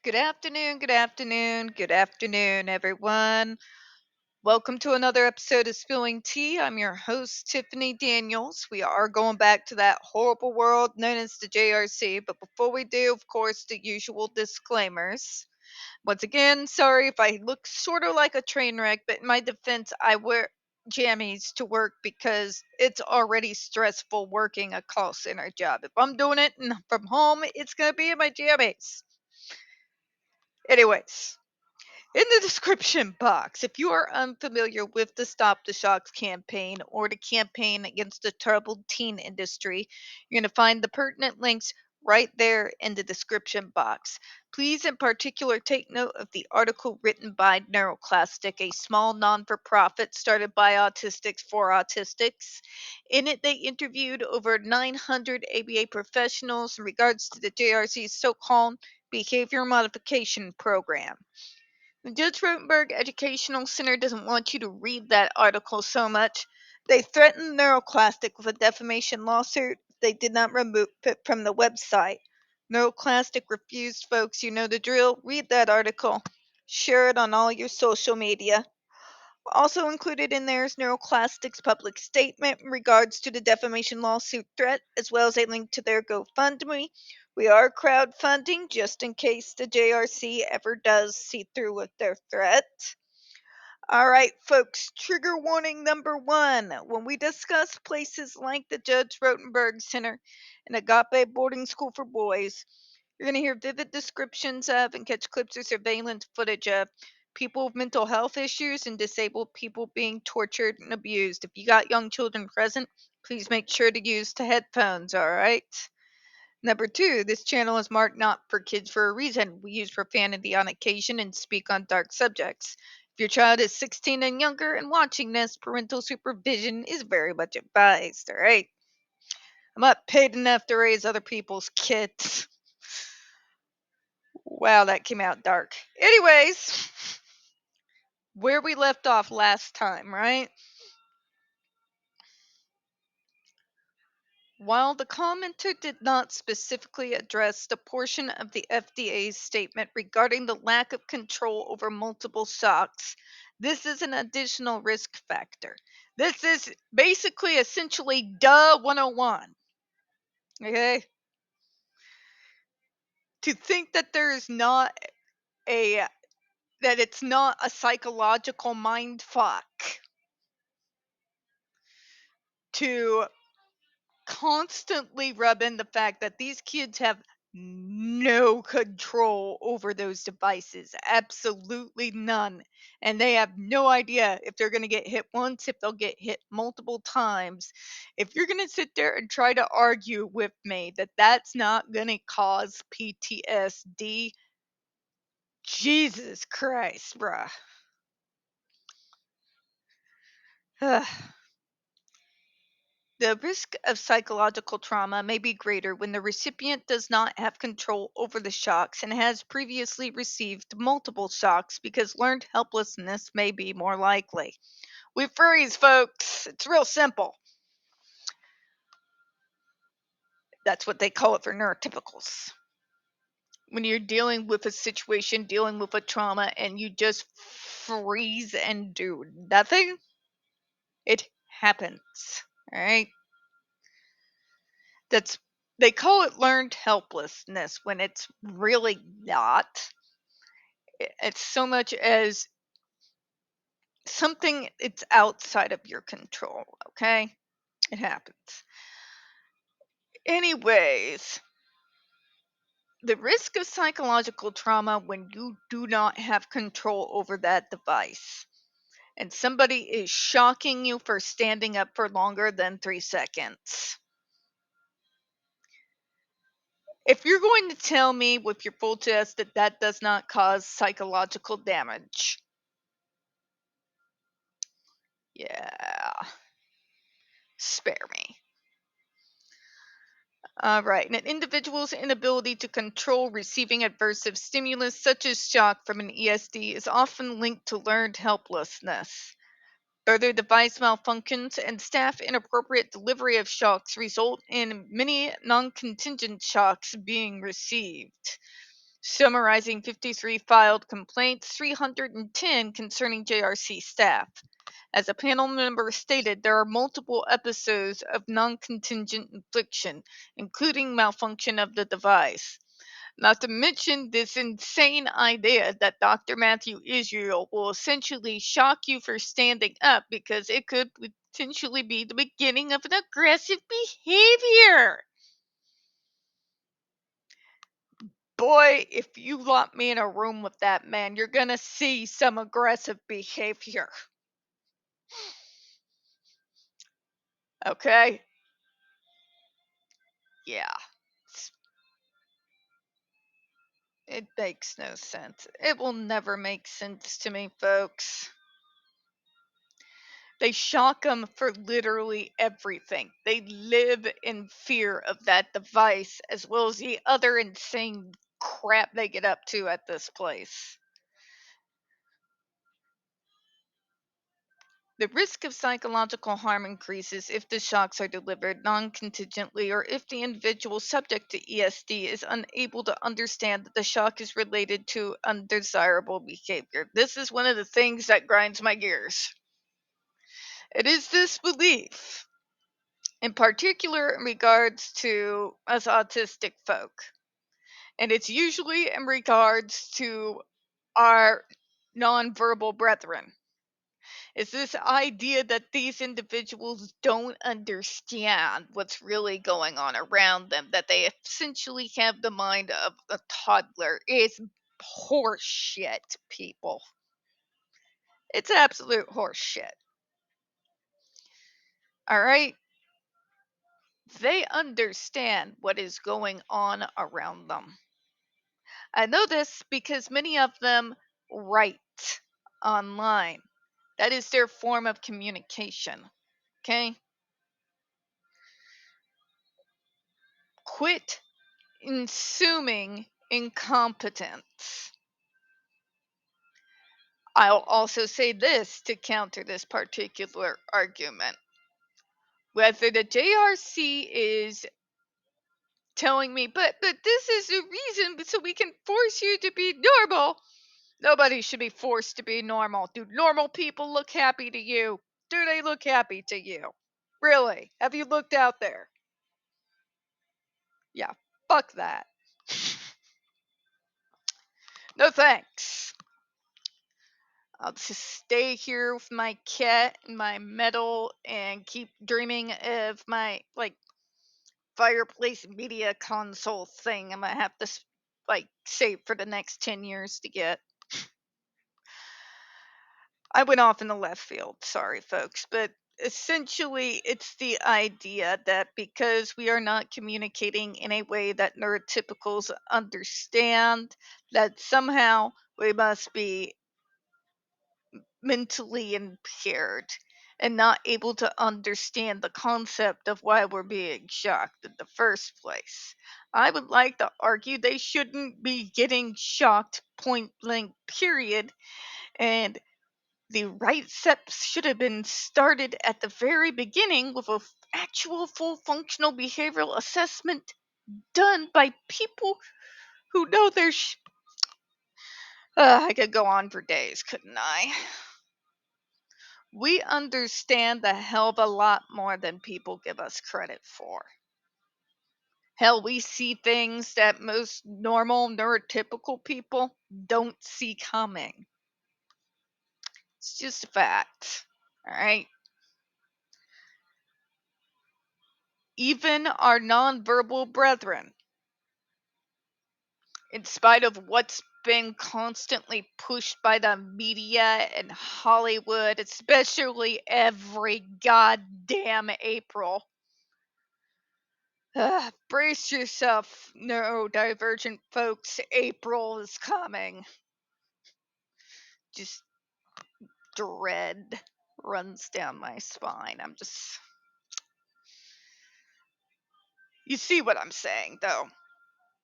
Good afternoon, good afternoon, good afternoon, everyone. Welcome to another episode of Spilling Tea. I'm your host, Tiffany Daniels. We are going back to that horrible world known as the JRC, but before we do, of course, the usual disclaimers. Once again, sorry if I look sort of like a train wreck, but in my defense, I wear jammies to work because it's already stressful working a call center job. If I'm doing it from home, it's going to be in my jammies. Anyways, in the description box, if you are unfamiliar with the Stop the Shocks campaign or the campaign against the troubled teen industry, you're going to find the pertinent links right there in the description box. Please, in particular, take note of the article written by NeuroClastic, a small non for profit started by autistics for autistics. In it, they interviewed over 900 ABA professionals in regards to the JRC's so called behavior modification program. The Judge Rotenberg Educational Center doesn't want you to read that article so much. They threatened NeuroClastic with a defamation lawsuit if they did not remove it from the website. NeuroClastic refused, folks. You know the drill. Read that article. Share it on all your social media. Also included in there is NeuroClastic's public statement in regards to the defamation lawsuit threat, as well as a link to their GoFundMe. We are crowdfunding just in case the JRC ever does see through with their threat. All right, folks, trigger warning number one. When we discuss places like the Judge Rotenberg Center and Agape Boarding School for Boys, you're going to hear vivid descriptions of and catch clips or surveillance footage of people with mental health issues and disabled people being tortured and abused. If you got young children present, please make sure to use the headphones, all right? Number two, this channel is marked not for kids for a reason. We use profanity on occasion and speak on dark subjects. If your child is 16 and younger and watching this, parental supervision is very much advised, all right? I'm not paid enough to raise other people's kids. Wow, that came out dark. Anyways, where we left off last time, right? While the commenter did not specifically address the portion of the FDA's statement regarding the lack of control over multiple shocks, this is an additional risk factor. This is basically essentially duh 101. Okay? To think that there is not a that it's not a psychological mind fuck to constantly rub in the fact that these kids have no control over those devices. Absolutely none. And they have no idea if they're going to get hit once, if they'll get hit multiple times. If you're going to sit there and try to argue with me that that's not going to cause PTSD, Jesus Christ, bruh. Ugh. The risk of psychological trauma may be greater when the recipient does not have control over the shocks and has previously received multiple shocks because learned helplessness may be more likely. We freeze, folks. It's real simple. That's what they call it for neurotypicals. When you're dealing with a situation, dealing with a trauma, and you just freeze and do nothing, it happens. All right? That's they call it learned helplessness when it's really not. It's so much as something it's outside of your control, okay? It happens. Anyways, the risk of psychological trauma when you do not have control over that device and somebody is shocking you for standing up for longer than 3 seconds. If you're going to tell me with your full chest that that does not cause psychological damage, yeah, spare me. All right. And an individual's inability to control receiving aversive stimulus, such as shock from an ESD, is often linked to learned helplessness. Further device malfunctions and staff inappropriate delivery of shocks result in many non contingent shocks being received. summarizing 53 filed complaints, 310 concerning JRC staff. As a panel member stated, there are multiple episodes of non-contingent infliction, including malfunction of the device. Not to mention this insane idea that Dr. Matthew Israel will essentially shock you for standing up because it could potentially be the beginning of an aggressive behavior. Boy, if you lock me in a room with that man, you're gonna see some aggressive behavior. Okay? Yeah. It makes no sense. It will never make sense to me, folks. They shock them for literally everything. They live in fear of that device as well as the other insane crap they get up to at this place. The risk of psychological harm increases if the shocks are delivered non-contingently or if the individual subject to ESD is unable to understand that the shock is related to undesirable behavior. This is one of the things that grinds my gears. It is this belief, in particular in regards to us autistic folk, and it's usually in regards to our nonverbal brethren. Is this idea that these individuals don't understand what's really going on around them, that they essentially have the mind of a toddler, is horseshit, people. It's absolute horseshit. All right? They understand what is going on around them. I know this because many of them write online. That is their form of communication. Okay? Quit assuming incompetence. I'll also say this to counter this particular argument. Whether the JRC is telling me, but this is the reason so we can force you to be normal. Nobody should be forced to be normal. Do normal people look happy to you? Do they look happy to you? Really? Have you looked out there? Yeah, fuck that. No thanks. I'll just stay here with my cat and my metal and keep dreaming of my like fireplace media console thing. I'm gonna have to like save for the next 10 years to get. I went off in the left field. Sorry, folks, but essentially it's the idea that because we are not communicating in a way that neurotypicals understand, that somehow we must be mentally impaired and not able to understand the concept of why we're being shocked in the first place. I would like to argue they shouldn't be getting shocked point blank, period, and the right steps should have been started at the very beginning with a actual full functional behavioral assessment done by people who know their I could go on for days, couldn't I? We understand the hell of a lot more than people give us credit for. Hell, we see things that most normal neurotypical people don't see coming. It's just a fact. All right? Even our nonverbal brethren, in spite of what's been constantly pushed by the media and Hollywood, especially every goddamn April. Brace yourself, neurodivergent folks. April is coming. Just dread runs down my spine. You see what I'm saying, though.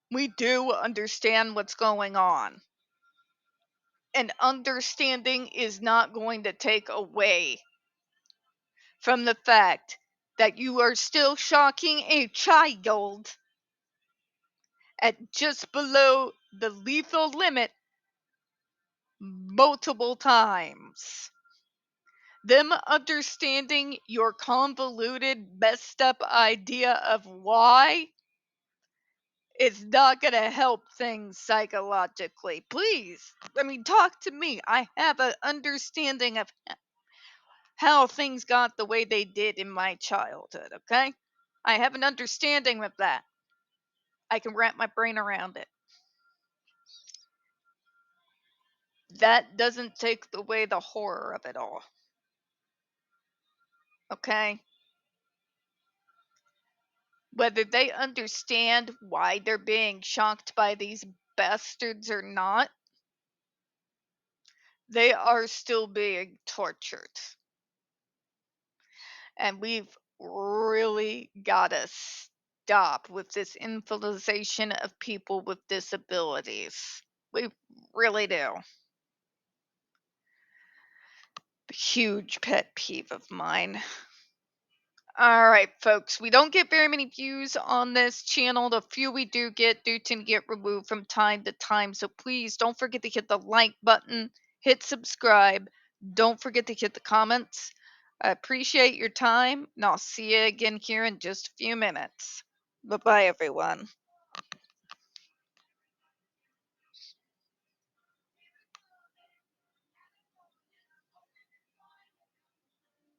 We do understand what's going on. And understanding is not going to take away from the fact that you are still shocking a child at just below the lethal limit multiple times. Them understanding your convoluted, messed up idea of why is not going to help things psychologically. Please, talk to me. I have an understanding of how things got the way they did in my childhood, okay? I have an understanding of that. I can wrap my brain around it. That doesn't take away the horror of it all. Okay? Whether they understand why they're being shocked by these bastards or not, they are still being tortured. And we've really got to stop with this infantilization of people with disabilities. We really do. Huge pet peeve of mine. All right, folks, we don't get very many views on this channel. The few we do tend to get removed from time to time. So please don't forget to hit the like button, hit subscribe. Don't forget to hit the comments. I appreciate your time, and I'll see you again here in just a few minutes. Bye bye, everyone.